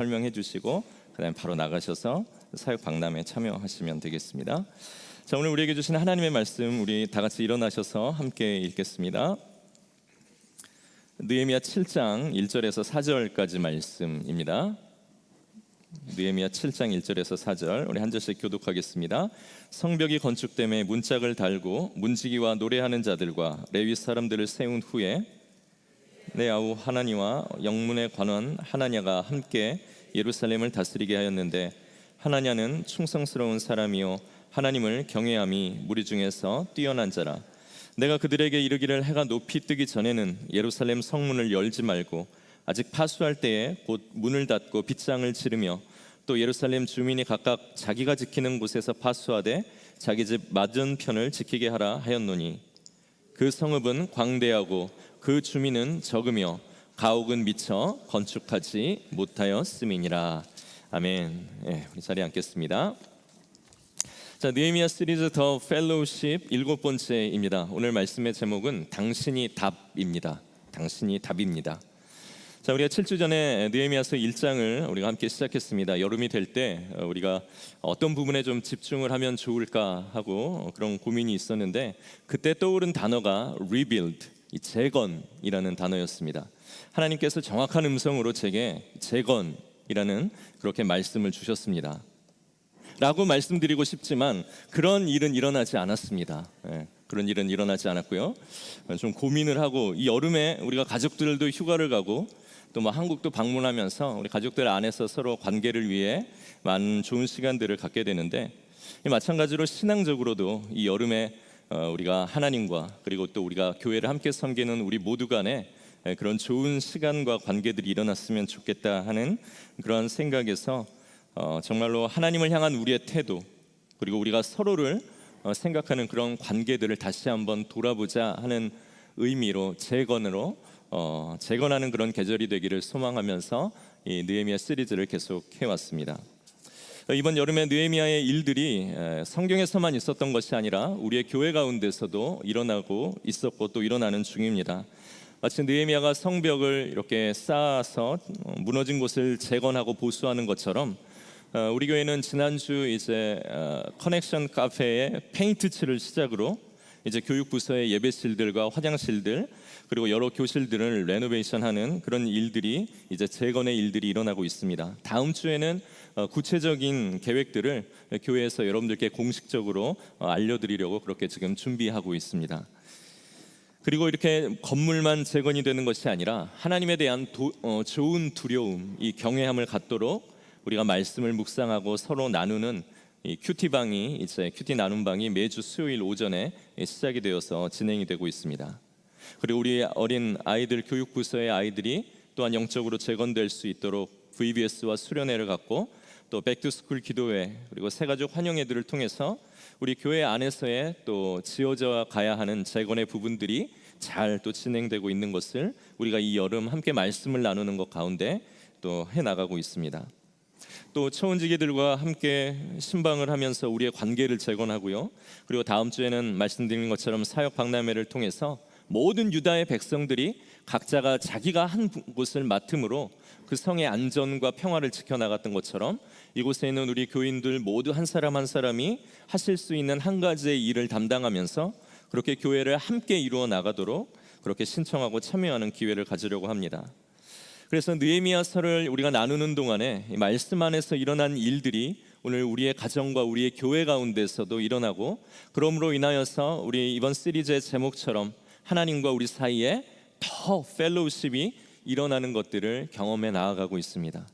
설명해 주시고 그다음에 바로 나가셔서 사역 박람회에 참여하시면 되겠습니다. 자, 오늘 우리에게 주신 하나님의 말씀 우리 다 같이 일어나셔서 함께 읽겠습니다. 느헤미야 7장 1절에서 4절까지 말씀입니다. 느헤미야 7장 1절에서 4절 우리 한 절씩 교독하겠습니다. 성벽이 건축됨에 문짝을 달고 문지기와 노래하는 자들과 레위 사람들을 세운 후에 내 아우 하나니와 영문의 관원 하나냐가 함께 예루살렘을 다스리게 하였는데, 하나냐는 충성스러운 사람이요 하나님을 경외함이 무리 중에서 뛰어난 자라. 내가 그들에게 이르기를 해가 높이 뜨기 전에는 예루살렘 성문을 열지 말고 아직 파수할 때에 곧 문을 닫고 빗장을 치르며 또 예루살렘 주민이 각각 자기가 지키는 곳에서 파수하되 자기 집 맞은편을 지키게 하라 하였노니, 그 성읍은 광대하고 그 주민은 적으며 가옥은 미쳐 건축하지 못하였음이니라. 아멘. 우리 자리에 앉겠습니다. 자, 느헤미야 시리즈 더 펠로우십 7번째입니다. 오늘 말씀의 제목은 당신이 답입니다. 당신이 답입니다. 자, 우리가 7주 전에 느헤미야서 1장을 우리가 함께 시작했습니다. 여름이 될 때 우리가 어떤 부분에 좀 집중을 하면 좋을까 하고 그런 고민이 있었는데, 그때 떠오른 단어가 rebuild, 이 재건이라는 단어였습니다. 하나님께서 정확한 음성으로 제게 재건이라는 그렇게 말씀을 주셨습니다 라고 말씀드리고 싶지만 그런 일은 일어나지 않았습니다. 그런 일은 일어나지 않았고요. 좀 고민을 하고, 이 여름에 우리가 가족들도 휴가를 가고 또 뭐 한국도 방문하면서 우리 가족들 안에서 서로 관계를 위해 많은 좋은 시간들을 갖게 되는데, 마찬가지로 신앙적으로도 이 여름에 우리가 하나님과 그리고 또 우리가 교회를 함께 섬기는 우리 모두 간에 그런 좋은 시간과 관계들이 일어났으면 좋겠다 하는 그런 생각에서 정말로 하나님을 향한 우리의 태도, 그리고 우리가 서로를 생각하는 그런 관계들을 다시 한번 돌아보자 하는 의미로 재건하는 그런 계절이 되기를 소망하면서 이 느헤미야 시리즈를 계속 해왔습니다. 이번 여름에 느헤미야의 일들이 성경에서만 있었던 것이 아니라 우리의 교회 가운데서도 일어나고 있었고 또 일어나는 중입니다. 마치 느헤미야가 성벽을 이렇게 쌓아서 무너진 곳을 재건하고 보수하는 것처럼 우리 교회는 지난주 이제 커넥션 카페의 페인트 칠을 시작으로 이제 교육부서의 예배실들과 화장실들 그리고 여러 교실들을 레노베이션하는 그런 일들이, 이제 재건의 일들이 일어나고 있습니다. 다음 주에는 구체적인 계획들을 교회에서 여러분들께 공식적으로 알려드리려고 그렇게 지금 준비하고 있습니다. 그리고 이렇게 건물만 재건이 되는 것이 아니라 하나님에 대한 좋은 두려움, 이 경외함을 갖도록 우리가 말씀을 묵상하고 서로 나누는 이 큐티방이, 이제 큐티 나눔방이 매주 수요일 오전에 시작이 되어서 진행이 되고 있습니다. 그리고 우리 어린 아이들 교육부서의 아이들이 또한 영적으로 재건될 수 있도록 VBS와 수련회를 갖고 또 백투스쿨 기도회 그리고 새가족 환영회들을 통해서 우리 교회 안에서의 또 지어져 가야 하는 재건의 부분들이 잘 또 진행되고 있는 것을 우리가 이 여름 함께 말씀을 나누는 것 가운데 또 해나가고 있습니다. 또 초원지기들과 함께 신방을 하면서 우리의 관계를 재건하고요. 그리고 다음 주에는 말씀드린 것처럼 사역 박람회를 통해서 모든 유다의 백성들이 각자가 자기가 한 곳을 맡음으로 그 성의 안전과 평화를 지켜나갔던 것처럼 이곳에 있는 우리 교인들 모두 한 사람 한 사람이 하실 수 있는 한 가지의 일을 담당하면서 그렇게 교회를 함께 이루어 나가도록 그렇게 신청하고 참여하는 기회를 가지려고 합니다. 그래서 느헤미야서를 우리가 나누는 동안에 이 말씀 안에서 일어난 일들이 오늘 우리의 가정과 우리의 교회 가운데서도 일어나고, 그러므로 인하여서 우리 이번 시리즈의 제목처럼 하나님과 우리 사이에 더 펠로우십이 일어나는 것들을 경험해 나아가고 있습니다.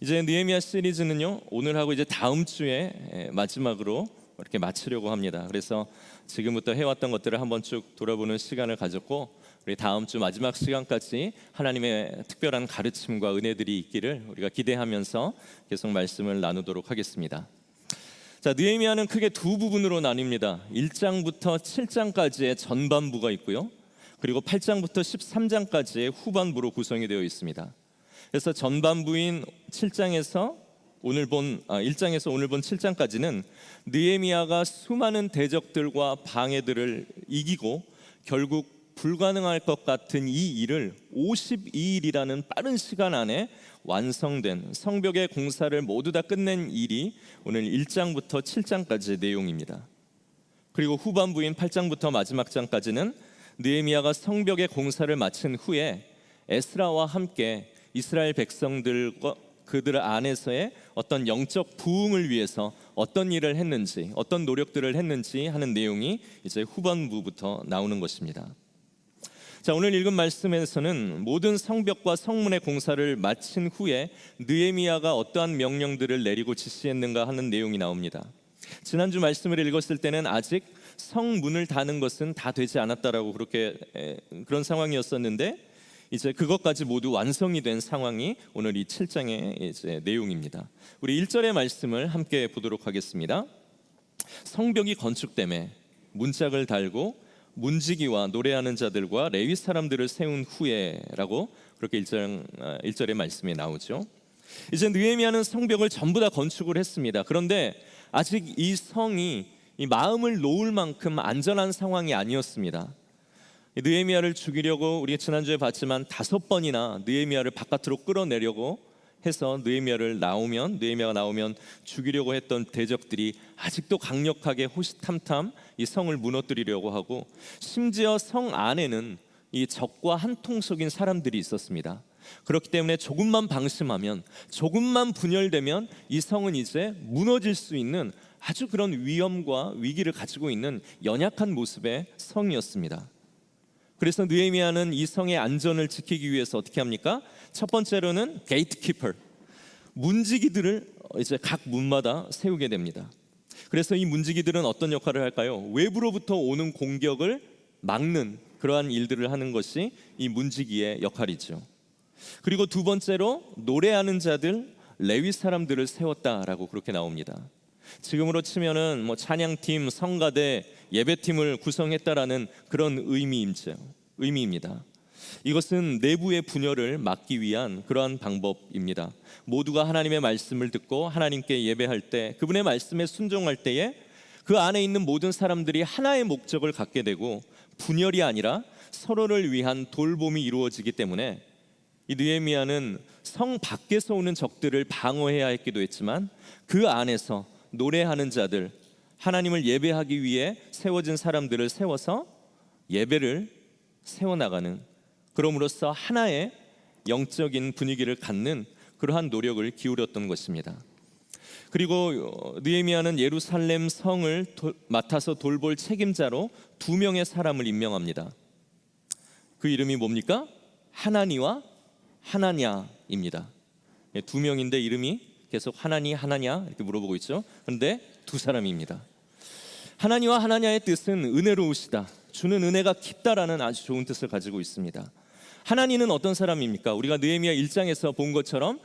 이제 느헤미야 시리즈는요, 오늘하고 이제 다음 주에 마지막으로 이렇게 마치려고 합니다. 그래서 지금부터 해왔던 것들을 한번 쭉 돌아보는 시간을 가졌고, 우리 다음 주 마지막 시간까지 하나님의 특별한 가르침과 은혜들이 있기를 우리가 기대하면서 계속 말씀을 나누도록 하겠습니다. 자, 느헤미야는 크게 두 부분으로 나뉩니다. 1장부터 7장까지의 전반부가 있고요, 그리고 8장부터 13장까지의 후반부로 구성이 되어 있습니다. 그래서 전반부인 1장에서 오늘 본 7장까지는 느헤미야가 수많은 대적들과 방해들을 이기고 결국 불가능할 것 같은 이 일을 52일이라는 빠른 시간 안에 완성된 성벽의 공사를 모두 다 끝낸 일이 오늘 1장부터 7장까지의 내용입니다. 그리고 후반부인 8장부터 마지막 장까지는 느헤미야가 성벽의 공사를 마친 후에 에스라와 함께 이스라엘 백성들과 그들 안에서의 어떤 영적 부흥을 위해서 어떤 일을 했는지, 어떤 노력들을 했는지 하는 내용이 이제 후반부부터 나오는 것입니다. 자, 오늘 읽은 말씀에서는 모든 성벽과 성문의 공사를 마친 후에 느헤미야가 어떠한 명령들을 내리고 지시했는가 하는 내용이 나옵니다. 지난주 말씀을 읽었을 때는 아직 성문을 다는 것은 다 되지 않았다라고 그런 상황이었었는데 이제 그것까지 모두 완성이 된 상황이 오늘 이 7장의 이제 내용입니다. 우리 1절의 말씀을 함께 보도록 하겠습니다. 성벽이 건축됨에 문짝을 달고 문지기와 노래하는 자들과 레위 사람들을 세운 후에라고 그렇게 1절의 말씀이 나오죠. 이제 느헤미야는 성벽을 전부 다 건축을 했습니다. 그런데 아직 이 성이 이 마음을 놓을 만큼 안전한 상황이 아니었습니다. 느헤미야를 죽이려고 우리가 지난주에 봤지만 5번이나 느헤미야를 바깥으로 끌어내려고 해서 느헤미야가 나오면 죽이려고 했던 대적들이 아직도 강력하게 호시탐탐 이 성을 무너뜨리려고 하고, 심지어 성 안에는 이 적과 한통속인 사람들이 있었습니다. 그렇기 때문에 조금만 방심하면, 조금만 분열되면 이 성은 이제 무너질 수 있는 아주 그런 위험과 위기를 가지고 있는 연약한 모습의 성이었습니다. 그래서 느헤미야는 이 성의 안전을 지키기 위해서 어떻게 합니까? 첫 번째로는 게이트키퍼, 문지기들을 이제 각 문마다 세우게 됩니다. 그래서 이 문지기들은 어떤 역할을 할까요? 외부로부터 오는 공격을 막는 그러한 일들을 하는 것이 이 문지기의 역할이죠. 그리고 두 번째로 노래하는 자들, 레위 사람들을 세웠다라고 그렇게 나옵니다. 지금으로 치면은 찬양팀, 성가대, 예배팀을 구성했다라는 그런 의미입니다. 이것은 내부의 분열을 막기 위한 그러한 방법입니다. 모두가 하나님의 말씀을 듣고 하나님께 예배할 때, 그분의 말씀에 순종할 때에 그 안에 있는 모든 사람들이 하나의 목적을 갖게 되고 분열이 아니라 서로를 위한 돌봄이 이루어지기 때문에 이 느헤미야는 성 밖에서 오는 적들을 방어해야 했기도 했지만 그 안에서 노래하는 자들, 하나님을 예배하기 위해 세워진 사람들을 세워서 예배를 세워나가는, 그럼으로써 하나의 영적인 분위기를 갖는 그러한 노력을 기울였던 것입니다. 그리고 느헤미야는 예루살렘 성을 맡아서 돌볼 책임자로 2명의 사람을 임명합니다. 그 이름이 뭡니까? 하나니와 하나냐입니다. 2명인데 이름이 계속 하나냐 이렇게 물어보고 있죠. 그런데 2사람입니다. 하나니와 하나냐의 뜻은 은혜로우시다, 주는 은혜가 깊다라는 아주 좋은 뜻을 가지고 있습니다. 하나니는 어떤 사람입니까? 우리가 느헤미야 1장에서 본 것처럼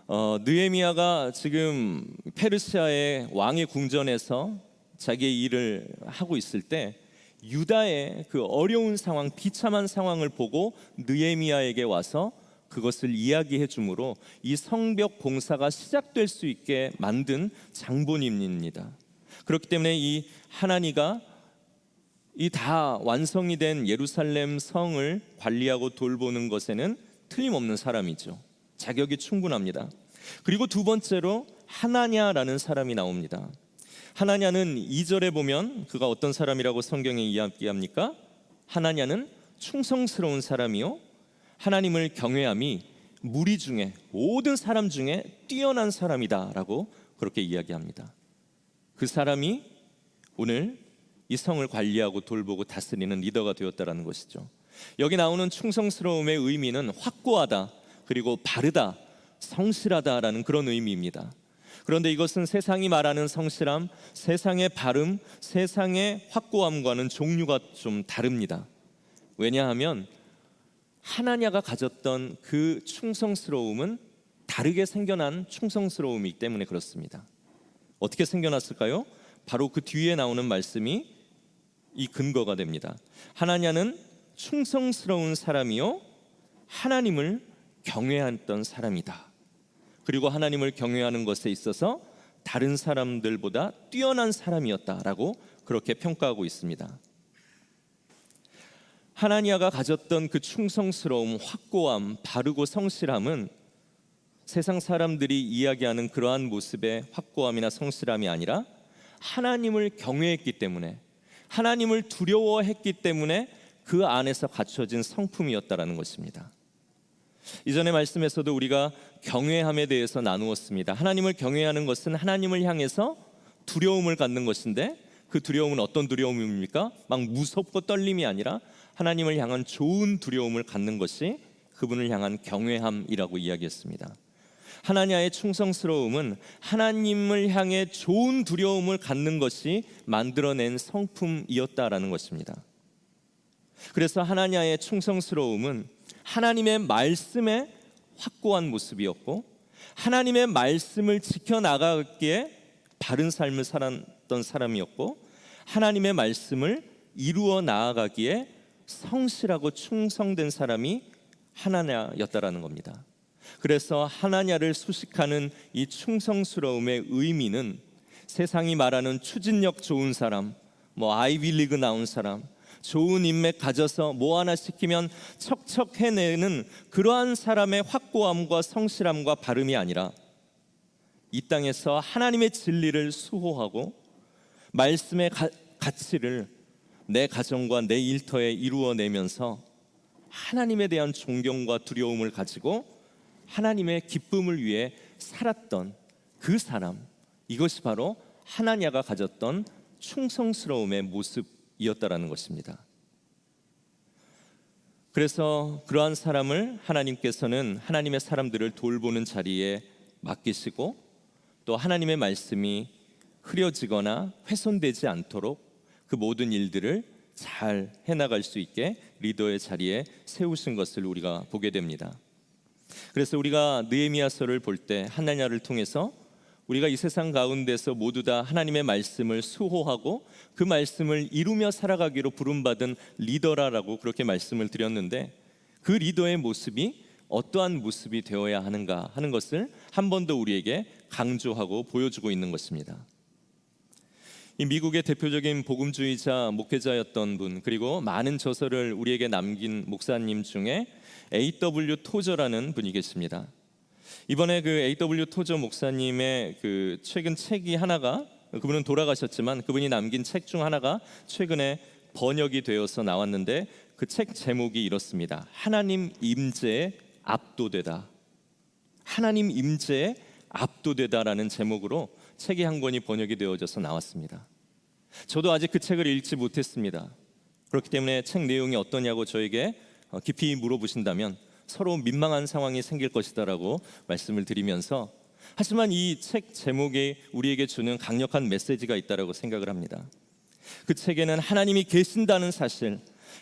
느헤미야가 지금 페르시아의 왕의 궁전에서 자기의 일을 하고 있을 때 유다의 그 어려운 상황, 비참한 상황을 보고 느헤미야에게 와서 그것을 이야기해 주므로 이 성벽 공사가 시작될 수 있게 만든 장본인입니다. 그렇기 때문에 이 하나니가 이 다 완성이 된 예루살렘 성을 관리하고 돌보는 것에는 틀림없는 사람이죠. 자격이 충분합니다. 그리고 두 번째로 하나냐라는 사람이 나옵니다. 하나냐는 2절에 보면 그가 어떤 사람이라고 성경에 이야기합니까? 하나냐는 충성스러운 사람이요 하나님을 경외함이 무리 중에, 모든 사람 중에 뛰어난 사람이다 라고 그렇게 이야기합니다. 그 사람이 오늘 이 성을 관리하고 돌보고 다스리는 리더가 되었다라는 것이죠. 여기 나오는 충성스러움의 의미는 확고하다, 그리고 바르다, 성실하다라는 그런 의미입니다. 그런데 이것은 세상이 말하는 성실함, 세상의 바름, 세상의 확고함과는 종류가 좀 다릅니다. 왜냐하면 하나냐가 가졌던 그 충성스러움은 다르게 생겨난 충성스러움이기 때문에 그렇습니다. 어떻게 생겨났을까요? 바로 그 뒤에 나오는 말씀이 이 근거가 됩니다. 하나냐는 충성스러운 사람이요 하나님을 경외했던 사람이다. 그리고 하나님을 경외하는 것에 있어서 다른 사람들보다 뛰어난 사람이었다라고 그렇게 평가하고 있습니다. 하나니아가 가졌던 그 충성스러움, 확고함, 바르고 성실함은 세상 사람들이 이야기하는 그러한 모습의 확고함이나 성실함이 아니라 하나님을 경외했기 때문에, 하나님을 두려워했기 때문에 그 안에서 갖춰진 성품이었다라는 것입니다. 이전의 말씀에서도 우리가 경외함에 대해서 나누었습니다. 하나님을 경외하는 것은 하나님을 향해서 두려움을 갖는 것인데, 그 두려움은 어떤 두려움입니까? 막 무섭고 떨림이 아니라 하나님을 향한 좋은 두려움을 갖는 것이 그분을 향한 경외함이라고 이야기했습니다. 하나니아의 충성스러움은 하나님을 향해 좋은 두려움을 갖는 것이 만들어낸 성품이었다라는 것입니다. 그래서 하나니아의 충성스러움은 하나님의 말씀에 확고한 모습이었고, 하나님의 말씀을 지켜나가기에 바른 삶을 살았던 사람이었고, 하나님의 말씀을 이루어 나아가기에 성실하고 충성된 사람이 하나냐였다라는 겁니다. 그래서 하나냐를 수식하는 이 충성스러움의 의미는 세상이 말하는 추진력 좋은 사람, 아이비리그 나온 사람, 좋은 인맥 가져서 뭐 하나 시키면 척척 해내는 그러한 사람의 확고함과 성실함과 바름이 아니라 이 땅에서 하나님의 진리를 수호하고 말씀의 가치를 내 가정과 내 일터에 이루어내면서 하나님에 대한 존경과 두려움을 가지고 하나님의 기쁨을 위해 살았던 그 사람, 이것이 바로 하나냐가 가졌던 충성스러움의 모습이었다라는 것입니다. 그래서 그러한 사람을 하나님께서는 하나님의 사람들을 돌보는 자리에 맡기시고, 또 하나님의 말씀이 흐려지거나 훼손되지 않도록 그 모든 일들을 잘 해나갈 수 있게 리더의 자리에 세우신 것을 우리가 보게 됩니다. 그래서 우리가 느헤미야서를 볼 때 하나냐를 통해서 우리가 이 세상 가운데서 모두 다 하나님의 말씀을 수호하고 그 말씀을 이루며 살아가기로 부름받은 리더라라고 그렇게 말씀을 드렸는데, 그 리더의 모습이 어떠한 모습이 되어야 하는가 하는 것을 한 번 더 우리에게 강조하고 보여주고 있는 것입니다. 이 미국의 대표적인 복음주의자 목회자였던 분, 그리고 많은 저서를 우리에게 남긴 목사님 중에 A.W. 토저라는 분이 계십니다. 이번에 그 A.W. 토저 목사님의 그 최근 책이 하나가, 그분은 돌아가셨지만 그분이 남긴 책 중 하나가 최근에 번역이 되어서 나왔는데, 그 책 제목이 이렇습니다. 하나님 임재에 압도되다. 하나님 임재에 압도되다라는 제목으로 책이 한 권이 번역이 되어져서 나왔습니다. 저도 아직 그 책을 읽지 못했습니다. 그렇기 때문에 책 내용이 어떠냐고 저에게 깊이 물어보신다면 서로 민망한 상황이 생길 것이다라고 말씀을 드리면서, 하지만 이 책 제목에 우리에게 주는 강력한 메시지가 있다라고 생각을 합니다. 그 책에는 하나님이 계신다는 사실,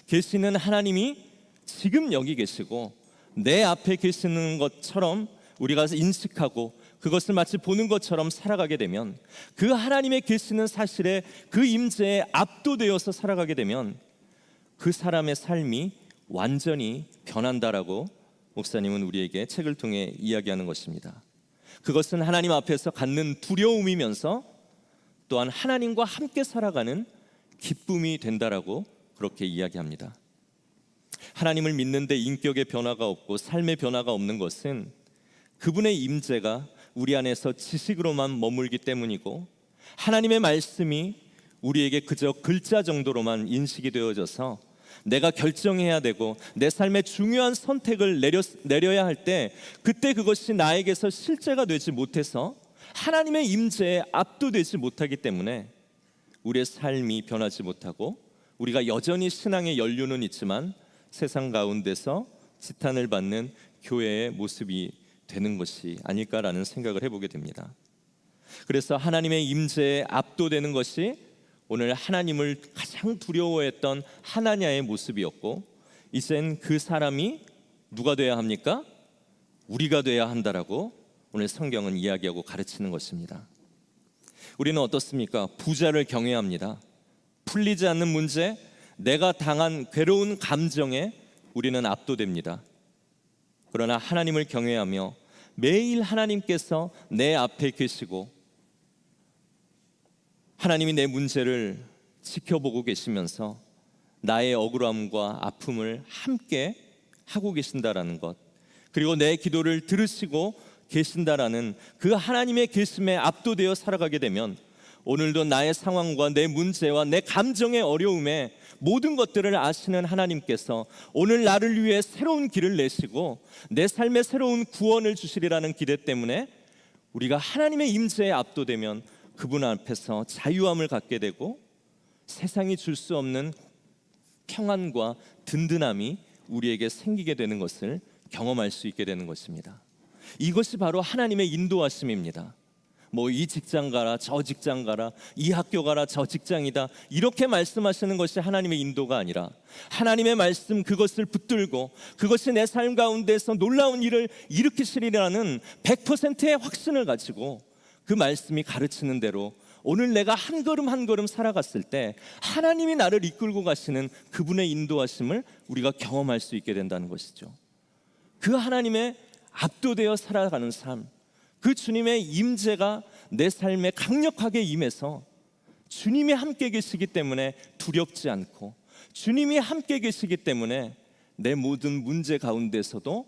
계시는 하나님이 지금 여기 계시고 내 앞에 계시는 것처럼 우리가 인식하고 그것을 마치 보는 것처럼 살아가게 되면, 그 하나님의 계시는 사실에 그 임재에 압도되어서 살아가게 되면 그 사람의 삶이 완전히 변한다라고 목사님은 우리에게 책을 통해 이야기하는 것입니다. 그것은 하나님 앞에서 갖는 두려움이면서 또한 하나님과 함께 살아가는 기쁨이 된다라고 그렇게 이야기합니다. 하나님을 믿는데 인격의 변화가 없고 삶의 변화가 없는 것은 그분의 임재가 우리 안에서 지식으로만 머물기 때문이고, 하나님의 말씀이 우리에게 그저 글자 정도로만 인식이 되어져서 내가 결정해야 되고 내 삶의 중요한 선택을 내려야 할 때 그때 그것이 나에게서 실제가 되지 못해서 하나님의 임재에 압도되지 못하기 때문에 우리의 삶이 변하지 못하고 우리가 여전히 신앙의 연륜은 있지만 세상 가운데서 지탄을 받는 교회의 모습이 되는 것이 아닐까라는 생각을 해보게 됩니다. 그래서 하나님의 임재에 압도되는 것이 오늘 하나님을 가장 두려워했던 하나냐의 모습이었고, 이젠 그 사람이 누가 돼야 합니까? 우리가 돼야 한다라고 오늘 성경은 이야기하고 가르치는 것입니다. 우리는 어떻습니까? 부자를 경외합니다. 풀리지 않는 문제, 내가 당한 괴로운 감정에 우리는 압도됩니다. 그러나 하나님을 경외하며 매일 하나님께서 내 앞에 계시고 하나님이 내 문제를 지켜보고 계시면서 나의 억울함과 아픔을 함께 하고 계신다라는 것, 그리고 내 기도를 들으시고 계신다라는 그 하나님의 계심에 압도되어 살아가게 되면 오늘도 나의 상황과 내 문제와 내 감정의 어려움에 모든 것들을 아시는 하나님께서 오늘 나를 위해 새로운 길을 내시고 내 삶에 새로운 구원을 주시리라는 기대 때문에 우리가 하나님의 임재에 압도되면 그분 앞에서 자유함을 갖게 되고 세상이 줄 수 없는 평안과 든든함이 우리에게 생기게 되는 것을 경험할 수 있게 되는 것입니다. 이것이 바로 하나님의 인도하심입니다. 이 직장 가라, 저 직장 가라, 이 학교 가라, 저 직장이다, 이렇게 말씀하시는 것이 하나님의 인도가 아니라 하나님의 말씀 그것을 붙들고 그것이 내 삶 가운데서 놀라운 일을 일으키시리라는 100%의 확신을 가지고 그 말씀이 가르치는 대로 오늘 내가 한 걸음 한 걸음 살아갔을 때 하나님이 나를 이끌고 가시는 그분의 인도하심을 우리가 경험할 수 있게 된다는 것이죠. 그 하나님의 압도되어 살아가는 삶, 그 주님의 임재가 내 삶에 강력하게 임해서 주님이 함께 계시기 때문에 두렵지 않고, 주님이 함께 계시기 때문에 내 모든 문제 가운데서도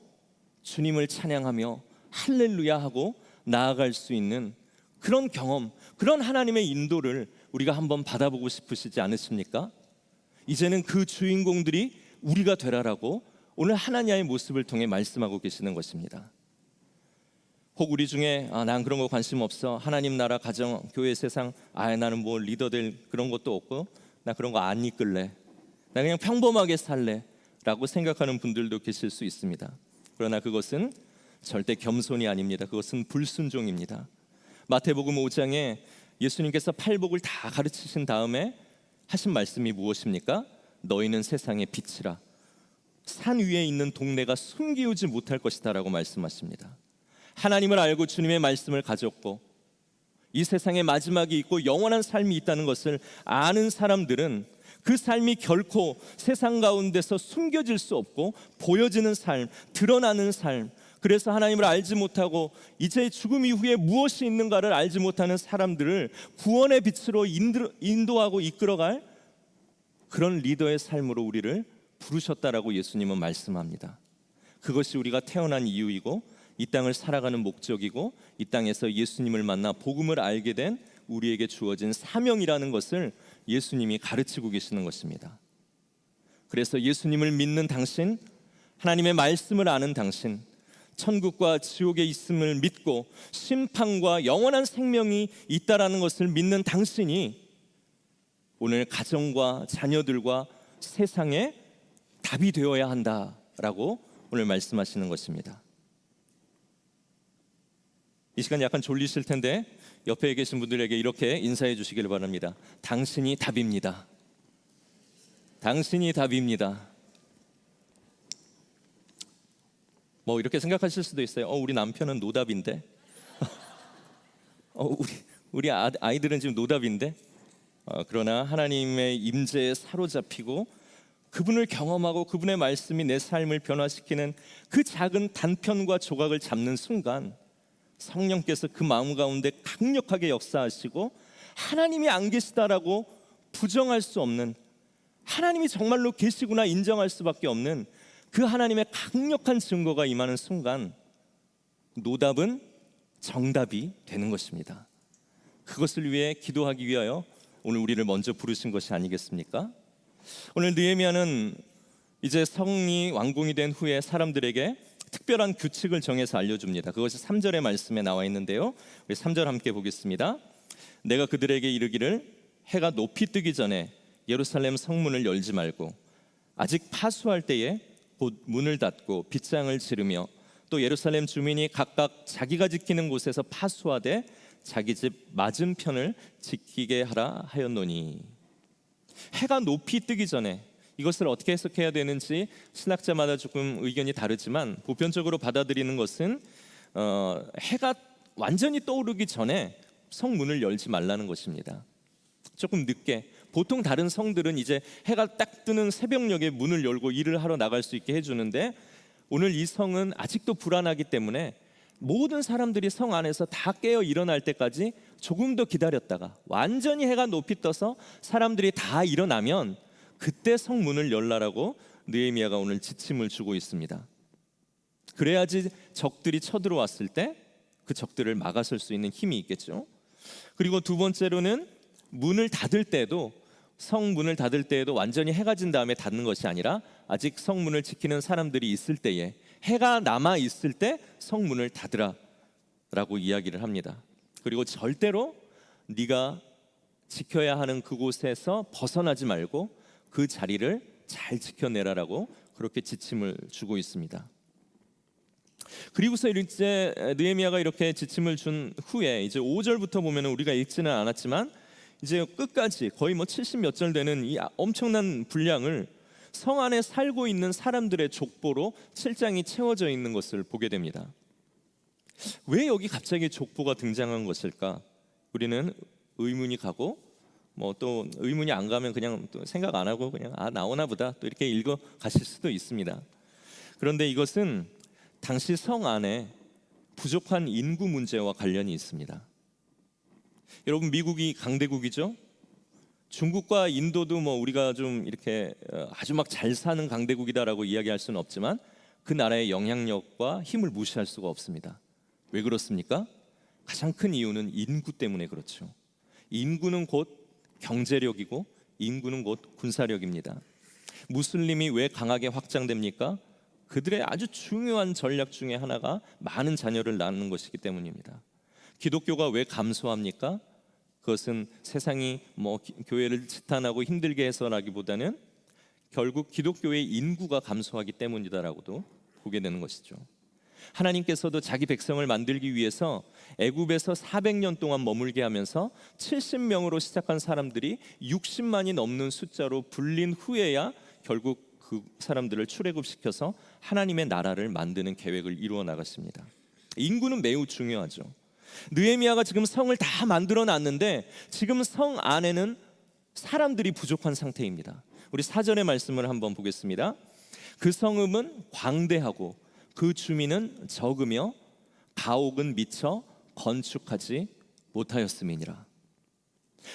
주님을 찬양하며 할렐루야 하고 나아갈 수 있는 그런 경험, 그런 하나님의 인도를 우리가 한번 받아보고 싶으시지 않으십니까? 이제는 그 주인공들이 우리가 되라라고 오늘 하나님의 모습을 통해 말씀하고 계시는 것입니다. 혹 우리 중에 난 그런 거 관심 없어, 하나님 나라, 가정, 교회, 세상, 나는 뭐 리더 될 그런 것도 없고 나 그런 거 안 이끌래, 나 그냥 평범하게 살래 라고 생각하는 분들도 계실 수 있습니다. 그러나 그것은 절대 겸손이 아닙니다. 그것은 불순종입니다. 마태복음 5장에 예수님께서 팔복을 다 가르치신 다음에 하신 말씀이 무엇입니까? 너희는 세상의 빛이라, 산 위에 있는 동네가 숨기우지 못할 것이다 라고 말씀하십니다. 하나님을 알고 주님의 말씀을 가졌고 이 세상에 마지막이 있고 영원한 삶이 있다는 것을 아는 사람들은 그 삶이 결코 세상 가운데서 숨겨질 수 없고 보여지는 삶, 드러나는 삶, 그래서 하나님을 알지 못하고 이제 죽음 이후에 무엇이 있는가를 알지 못하는 사람들을 구원의 빛으로 인도하고 이끌어갈 그런 리더의 삶으로 우리를 부르셨다라고 예수님은 말씀합니다. 그것이 우리가 태어난 이유이고 이 땅을 살아가는 목적이고 이 땅에서 예수님을 만나 복음을 알게 된 우리에게 주어진 사명이라는 것을 예수님이 가르치고 계시는 것입니다. 그래서 예수님을 믿는 당신, 하나님의 말씀을 아는 당신, 천국과 지옥에 있음을 믿고 심판과 영원한 생명이 있다라는 것을 믿는 당신이 오늘 가정과 자녀들과 세상에 답이 되어야 한다라고 오늘 말씀하시는 것입니다. 이 시간 약간 졸리실 텐데 옆에 계신 분들에게 이렇게 인사해 주시길 바랍니다. 당신이 답입니다. 당신이 답입니다. 이렇게 생각하실 수도 있어요. 우리 남편은 노답인데, 우리 아이들은 지금 노답인데. 그러나 하나님의 임재에 사로잡히고 그분을 경험하고 그분의 말씀이 내 삶을 변화시키는 그 작은 단편과 조각을 잡는 순간 성령께서 그 마음 가운데 강력하게 역사하시고 하나님이 안 계시다라고 부정할 수 없는, 하나님이 정말로 계시구나 인정할 수밖에 없는 그 하나님의 강력한 증거가 임하는 순간 노답은 정답이 되는 것입니다. 그것을 위해 기도하기 위하여 오늘 우리를 먼저 부르신 것이 아니겠습니까? 오늘 느헤미야는 이제 성이 완공이 된 후에 사람들에게 특별한 규칙을 정해서 알려줍니다. 그것이 3절의 말씀에 나와 있는데요, 우리 3절 함께 보겠습니다. 내가 그들에게 이르기를 해가 높이 뜨기 전에 예루살렘 성문을 열지 말고 아직 파수할 때에 곧 문을 닫고 빗장을 지르며 또 예루살렘 주민이 각각 자기가 지키는 곳에서 파수하되 자기 집 맞은편을 지키게 하라 하였노니. 해가 높이 뜨기 전에, 이것을 어떻게 해석해야 되는지 신학자마다 조금 의견이 다르지만 보편적으로 받아들이는 것은 해가 완전히 떠오르기 전에 성문을 열지 말라는 것입니다. 조금 늦게, 보통 다른 성들은 이제 해가 딱 뜨는 새벽녘에 문을 열고 일을 하러 나갈 수 있게 해주는데 오늘 이 성은 아직도 불안하기 때문에 모든 사람들이 성 안에서 다 깨어 일어날 때까지 조금 더 기다렸다가 완전히 해가 높이 떠서 사람들이 다 일어나면 그때 성문을 열라라고 느헤미야가 오늘 지침을 주고 있습니다. 그래야지 적들이 쳐들어왔을 때 그 적들을 막아설 수 있는 힘이 있겠죠. 그리고 두 번째로는 문을 닫을 때도, 성문을 닫을 때에도 완전히 해가 진 다음에 닫는 것이 아니라 아직 성문을 지키는 사람들이 있을 때에, 해가 남아 있을 때 성문을 닫으라 라고 이야기를 합니다. 그리고 절대로 네가 지켜야 하는 그곳에서 벗어나지 말고 그 자리를 잘 지켜내라라고 그렇게 지침을 주고 있습니다. 그리고서 이제 느헤미야가 이렇게 지침을 준 후에 이제 5절부터 보면 우리가 읽지는 않았지만 이제 끝까지 거의 70몇 절 되는 이 엄청난 분량을 성 안에 살고 있는 사람들의 족보로 7장이 채워져 있는 것을 보게 됩니다. 왜 여기 갑자기 족보가 등장한 것일까? 우리는 의문이 가고 또 의문이 안 가면 그냥 또 생각 안 하고 그냥 나오나 보다 또 이렇게 읽어 가실 수도 있습니다. 그런데 이것은 당시 성 안에 부족한 인구 문제와 관련이 있습니다. 여러분, 미국이 강대국이죠. 중국과 인도도 우리가 좀 이렇게 아주 막 잘 사는 강대국이다라고 이야기할 수는 없지만 그 나라의 영향력과 힘을 무시할 수가 없습니다. 왜 그렇습니까? 가장 큰 이유는 인구 때문에 그렇죠. 인구는 곧 경제력이고 인구는 곧 군사력입니다. 무슬림이 왜 강하게 확장됩니까? 그들의 아주 중요한 전략 중에 하나가 많은 자녀를 낳는 것이기 때문입니다. 기독교가 왜 감소합니까? 그것은 세상이 교회를 지탄하고 힘들게 해서라기보다는 결국 기독교의 인구가 감소하기 때문이다라고도 보게 되는 것이죠. 하나님께서도 자기 백성을 만들기 위해서 애굽에서 400년 동안 머물게 하면서 70명으로 시작한 사람들이 60만이 넘는 숫자로 불린 후에야 결국 그 사람들을 출애굽시켜서 하나님의 나라를 만드는 계획을 이루어 나갔습니다. 인구는 매우 중요하죠. 느헤미야가 지금 성을 다 만들어 놨는데 지금 성 안에는 사람들이 부족한 상태입니다. 우리 4절의 말씀을 한번 보겠습니다. 그 성읍은 광대하고 그 주민은 적으며 가옥은 미처 건축하지 못하였음이니라.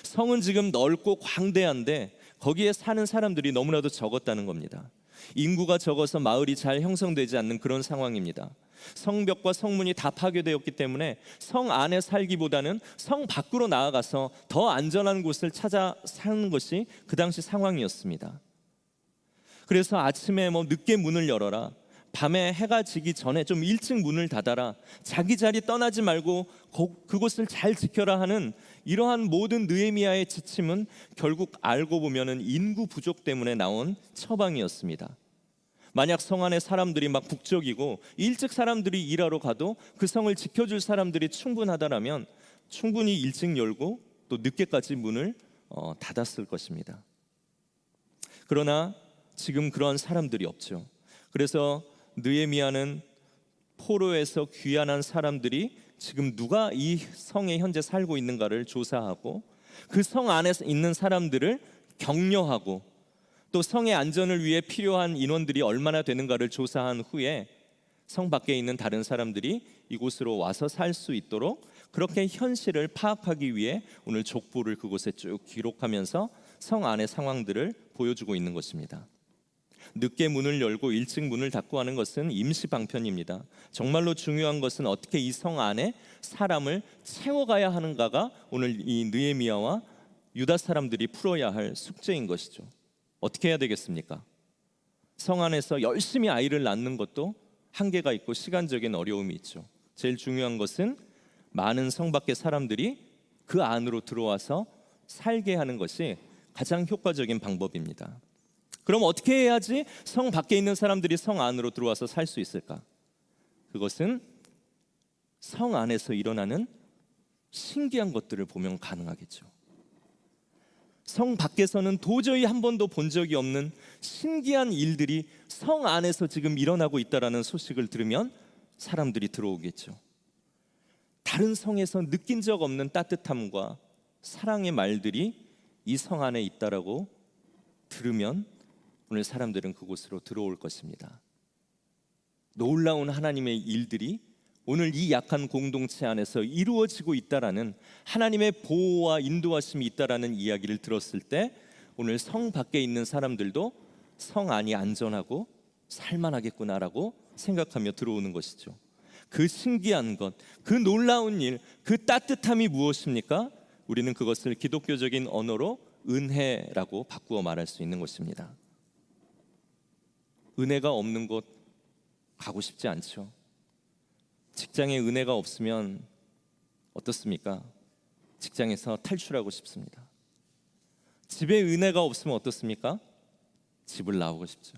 성은 지금 넓고 광대한데 거기에 사는 사람들이 너무나도 적었다는 겁니다. 인구가 적어서 마을이 잘 형성되지 않는 그런 상황입니다. 성벽과 성문이 다 파괴되었기 때문에 성 안에 살기보다는 성 밖으로 나아가서 더 안전한 곳을 찾아 사는 것이 그 당시 상황이었습니다. 그래서 아침에 늦게 문을 열어라, 밤에 해가 지기 전에 좀 일찍 문을 닫아라, 자기 자리 떠나지 말고 그곳을 잘 지켜라 하는 이러한 모든 느헤미야의 지침은 결국 알고 보면은 인구 부족 때문에 나온 처방이었습니다. 만약 성 안에 사람들이 막 북적이고 일찍 사람들이 일하러 가도 그 성을 지켜줄 사람들이 충분하다라면 충분히 일찍 열고 또 늦게까지 문을 닫았을 것입니다. 그러나 지금 그런 사람들이 없죠. 그래서 느헤미야는 포로에서 귀환한 사람들이 지금 누가 이 성에 현재 살고 있는가를 조사하고 그 성 안에 있는 사람들을 격려하고 또 성의 안전을 위해 필요한 인원들이 얼마나 되는가를 조사한 후에 성 밖에 있는 다른 사람들이 이곳으로 와서 살 수 있도록 그렇게 현실을 파악하기 위해 오늘 족보를 그곳에 쭉 기록하면서 성 안의 상황들을 보여주고 있는 것입니다. 늦게 문을 열고 일찍 문을 닫고 하는 것은 임시 방편입니다. 정말로 중요한 것은 어떻게 이 성 안에 사람을 채워가야 하는가가 오늘 이 느헤미야와 유다 사람들이 풀어야 할 숙제인 것이죠. 어떻게 해야 되겠습니까? 성 안에서 열심히 아이를 낳는 것도 한계가 있고 시간적인 어려움이 있죠. 제일 중요한 것은 많은 성 밖의 사람들이 그 안으로 들어와서 살게 하는 것이 가장 효과적인 방법입니다. 그럼 어떻게 해야지 성 밖에 있는 사람들이 성 안으로 들어와서 살 수 있을까? 그것은 성 안에서 일어나는 신기한 것들을 보면 가능하겠죠. 성 밖에서는 도저히 한 번도 본 적이 없는 신기한 일들이 성 안에서 지금 일어나고 있다는 소식을 들으면 사람들이 들어오겠죠. 다른 성에서 느낀 적 없는 따뜻함과 사랑의 말들이 이 성 안에 있다라고 들으면 오늘 사람들은 그곳으로 들어올 것입니다. 놀라운 하나님의 일들이 오늘 이 약한 공동체 안에서 이루어지고 있다라는 하나님의 보호와 인도하심이 있다라는 이야기를 들었을 때 오늘 성 밖에 있는 사람들도 성 안이 안전하고 살만하겠구나라고 생각하며 들어오는 것이죠. 그 신기한 것, 그 놀라운 일, 그 따뜻함이 무엇입니까? 우리는 그것을 기독교적인 언어로 은혜라고 바꾸어 말할 수 있는 것입니다. 은혜가 없는 곳 가고 싶지 않죠. 직장에 은혜가 없으면 어떻습니까? 직장에서 탈출하고 싶습니다. 집에 은혜가 없으면 어떻습니까? 집을 나오고 싶죠.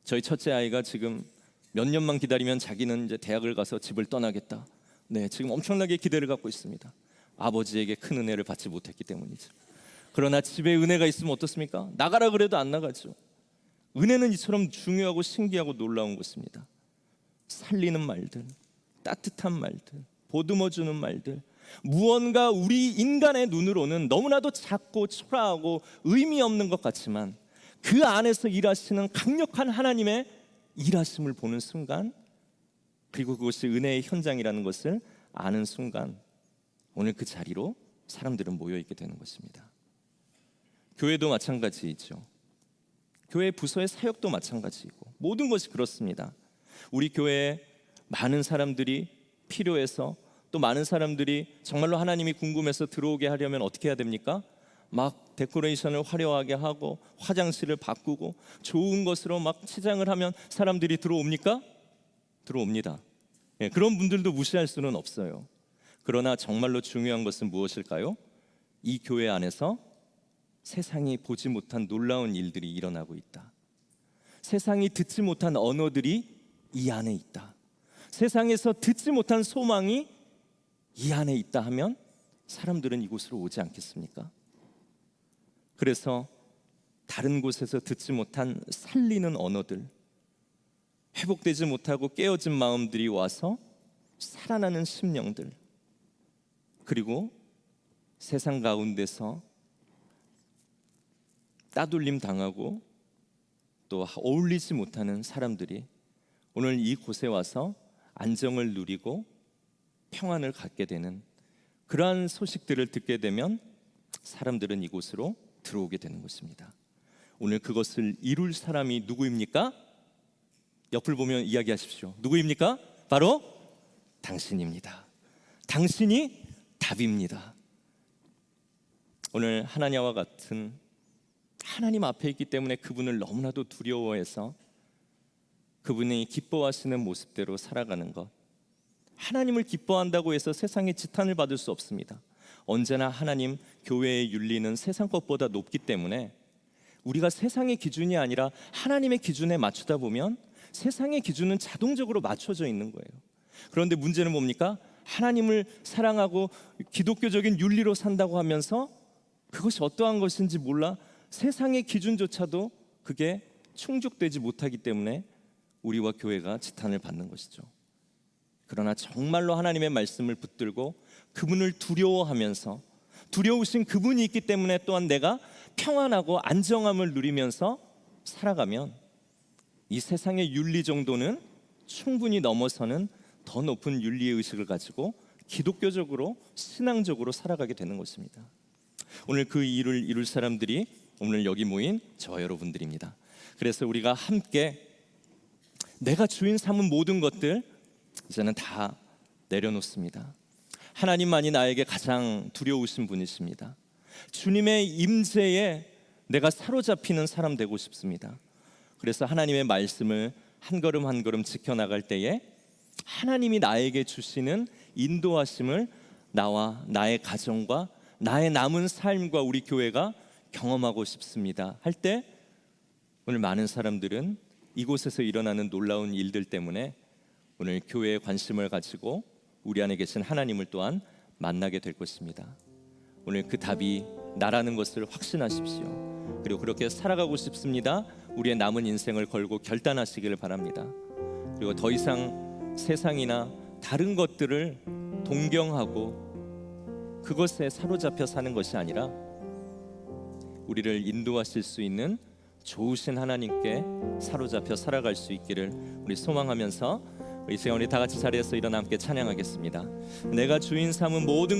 저희 첫째 아이가 지금 몇 년만 기다리면 자기는 이제 대학을 가서 집을 떠나겠다. 네, 지금 엄청나게 기대를 갖고 있습니다. 아버지에게 큰 은혜를 받지 못했기 때문이죠. 그러나 집에 은혜가 있으면 어떻습니까? 나가라 그래도 안 나가죠. 은혜는 이처럼 중요하고 신기하고 놀라운 것입니다. 살리는 말들, 따뜻한 말들, 보듬어주는 말들, 무언가 우리 인간의 눈으로는 너무나도 작고 초라하고 의미 없는 것 같지만 그 안에서 일하시는 강력한 하나님의 일하심을 보는 순간, 그리고 그것이 은혜의 현장이라는 것을 아는 순간, 오늘 그 자리로 사람들은 모여있게 되는 것입니다. 교회도 마찬가지이죠. 교회 부서의 사역도 마찬가지이고 모든 것이 그렇습니다. 우리 교회에 많은 사람들이 필요해서, 또 많은 사람들이 정말로 하나님이 궁금해서 들어오게 하려면 어떻게 해야 됩니까? 막 데코레이션을 화려하게 하고 화장실을 바꾸고 좋은 것으로 막 치장을 하면 사람들이 들어옵니까? 들어옵니다. 예, 그런 분들도 무시할 수는 없어요. 그러나 정말로 중요한 것은 무엇일까요? 이 교회 안에서 세상이 보지 못한 놀라운 일들이 일어나고 있다. 세상이 듣지 못한 언어들이 이 안에 있다. 세상에서 듣지 못한 소망이 이 안에 있다 하면 사람들은 이곳으로 오지 않겠습니까? 그래서 다른 곳에서 듣지 못한 살리는 언어들, 회복되지 못하고 깨어진 마음들이 와서 살아나는 심령들, 그리고 세상 가운데서 따돌림 당하고 또 어울리지 못하는 사람들이 오늘 이곳에 와서 안정을 누리고 평안을 갖게 되는 그러한 소식들을 듣게 되면 사람들은 이곳으로 들어오게 되는 것입니다. 오늘 그것을 이룰 사람이 누구입니까? 옆을 보면 이야기하십시오. 누구입니까? 바로 당신입니다. 당신이 답입니다. 오늘 하나냐와 같은 하나님 앞에 있기 때문에 그분을 너무나도 두려워해서 그분이 기뻐하시는 모습대로 살아가는 것, 하나님을 기뻐한다고 해서 세상의 지탄을 받을 수 없습니다. 언제나 하나님 교회의 윤리는 세상 것보다 높기 때문에 우리가 세상의 기준이 아니라 하나님의 기준에 맞추다 보면 세상의 기준은 자동적으로 맞춰져 있는 거예요. 그런데 문제는 뭡니까? 하나님을 사랑하고 기독교적인 윤리로 산다고 하면서 그것이 어떠한 것인지 몰라 세상의 기준조차도 그게 충족되지 못하기 때문에 우리와 교회가 지탄을 받는 것이죠. 그러나 정말로 하나님의 말씀을 붙들고 그분을 두려워하면서, 두려우신 그분이 있기 때문에 또한 내가 평안하고 안정함을 누리면서 살아가면 이 세상의 윤리 정도는 충분히 넘어서는 더 높은 윤리의 의식을 가지고 기독교적으로 신앙적으로 살아가게 되는 것입니다. 오늘 그 일을 이룰 사람들이 오늘 여기 모인 저 여러분들입니다. 그래서 우리가 함께 내가 주인 삼은 모든 것들 이제는 다 내려놓습니다. 하나님만이 나에게 가장 두려우신 분이십니다. 주님의 임재에 내가 사로잡히는 사람 되고 싶습니다. 그래서 하나님의 말씀을 한 걸음 한 걸음 지켜나갈 때에 하나님이 나에게 주시는 인도하심을 나와 나의 가정과 나의 남은 삶과 우리 교회가 경험하고 싶습니다 할 때 오늘 많은 사람들은 이곳에서 일어나는 놀라운 일들 때문에 오늘 교회에 관심을 가지고 우리 안에 계신 하나님을 또한 만나게 될 것입니다. 오늘 그 답이 나라는 것을 확신하십시오. 그리고 그렇게 살아가고 싶습니다. 우리의 남은 인생을 걸고 결단하시기를 바랍니다. 그리고 더 이상 세상이나 다른 것들을 동경하고 그것에 사로잡혀 사는 것이 아니라 우리를 인도하실 수 있는 좋으신 하나님께 사로잡혀 살아갈 수 있기를 우리 소망하면서 이 시간 우리 다 같이 자리에서 일어나 함께 찬양하겠습니다. 내가 주인 삼은 모든